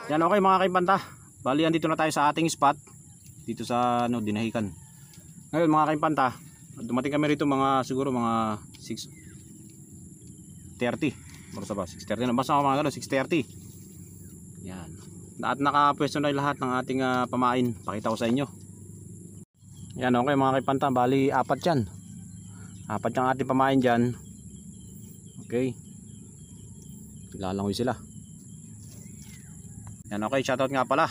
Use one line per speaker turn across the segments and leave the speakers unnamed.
Yan, okay mga kaipanta. Bali, andito na tayo sa ating spot. Dito sa Dinahican. Ngayon mga kaipanta, dumating kami rito mga siguro mga 6:30. Basta ba? 6:30 na. Basta mga 6:30. Yan. At nakapwesto na lahat ng ating pamain. Pakita ko sa inyo. Yan, okay mga kaipanta. Bali, 4 yan. 4 yung ating pamain dyan. Okay. Lalangoy sila. Yan, okay, shoutout nga pala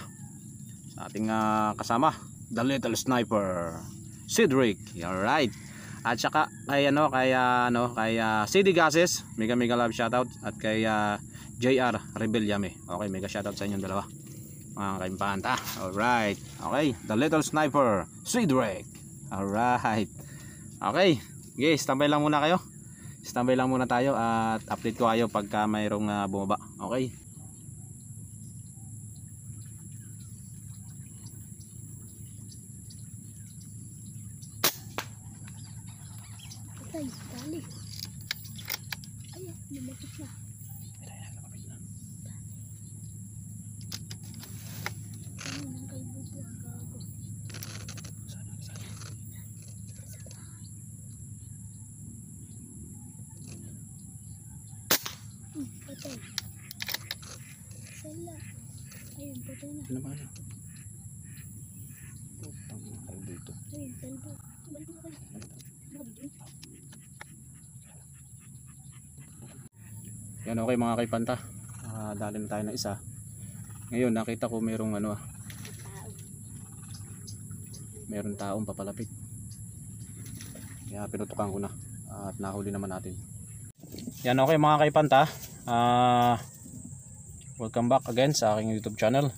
sa ating kasama, The Little Sniper, Cedric. Alright. At saka kay CD Gases, mega love shoutout. At kay JR Rebelyame. Okay, mega shoutout sa inyong dalawa mga kaimpanta. Alright. Okay, The Little Sniper, Cedric. Alright. Okay, guys, standby lang muna kayo. Standby lang muna tayo at update ko kayo pagka mayroong bumaba. Okay.
Ay, dali. Ay, lumapit na. Ano nang kay Bubo ang gago? Patay. Sala. Ayun, patay na.
Ano ba na? Putang na kayo dito.
Ayun, talbo. Balik mo kayo.
Yan, okay mga kaipanta. Dali na tayo ng isa. Ngayon nakita ko mayroong mayroong taong papalapit. Kaya pinutukan ko na at nahuli naman natin. Yan, okay mga kaipanta. Welcome back again sa aking YouTube channel.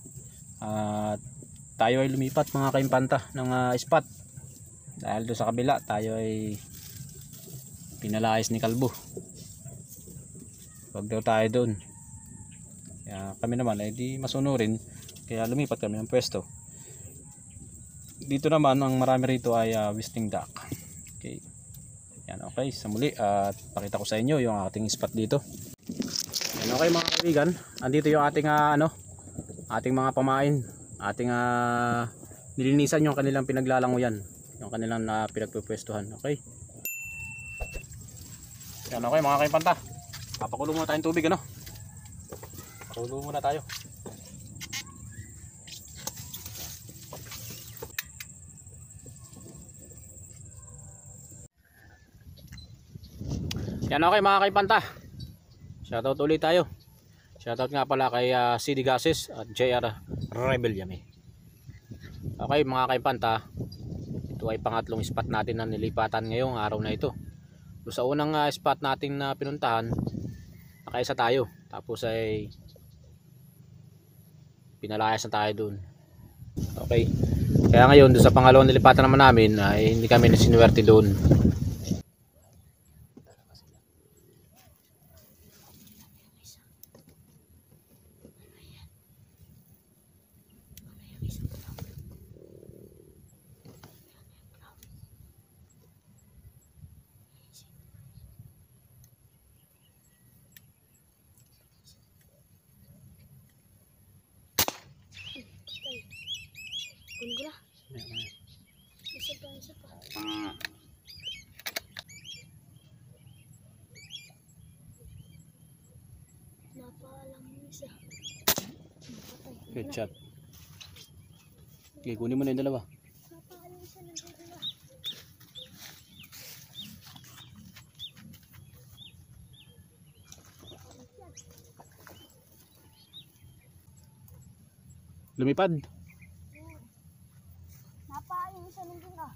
Tayo ay lumipat mga kaipanta ng spot. Dahil doon sa kabila tayo ay pinalayas ni Kalbo. Wag daw tayo doon. Kaya kami naman ay di masunurin. Kaya lumipat kami ng pwesto. Dito naman ang marami rito ay wisting duck. Okay. Yan, okay. Sa muli at pakita ko sa inyo yung ating spot dito. Yan, okay mga kaibigan. Andito yung ating ating mga pamain. Ating nilinisan yung kanilang pinaglalanguyan. Yung kanilang pinagpupwestuhan. Okay. Yan, okay mga kaipanta. Papakulo muna tayong tubig, Pakulo muna tayo. Yan, okay mga kaipanta. Shoutout ulit tayo. Shoutout nga pala kay CD Gases at JR Rebelyame. Okay mga kaipanta. Ito ay pangatlong spot natin na nilipatan ngayong araw na ito. So, sa unang spot natin na pinuntahan, nakaisa tayo. Tapos ay pinalayas na tayo dun. Okay. Kaya ngayon doon sa pangalawang nilipatan naman namin ay hindi kami nasinuwerte doon.
Kunin ko na. Isa pa. Napaalam mo isa.
Good shot. Okay, kunin mo na yung dalawa.
Napaalam isa ng dalawa.
Lumipad.
Napaalam isa ng dalawa.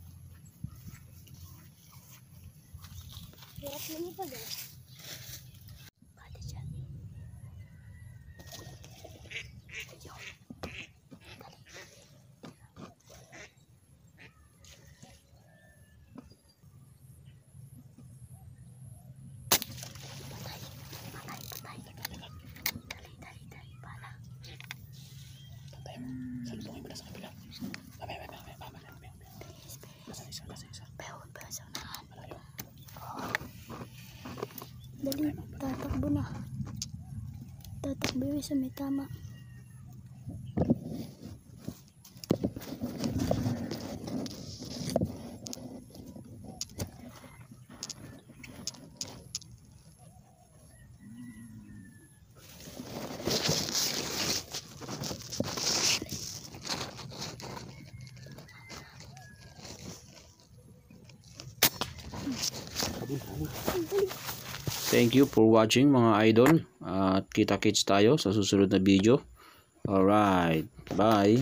Hirap lumipad Pati dyan.
Salubungin mo na sa kabila. Isa.
Pewod ba sa unahan? Dali, tatakbo na. Tatakbo yun sa may tama.
Thank you for watching mga idol. At kita-kits tayo sa susunod na video. Alright, bye.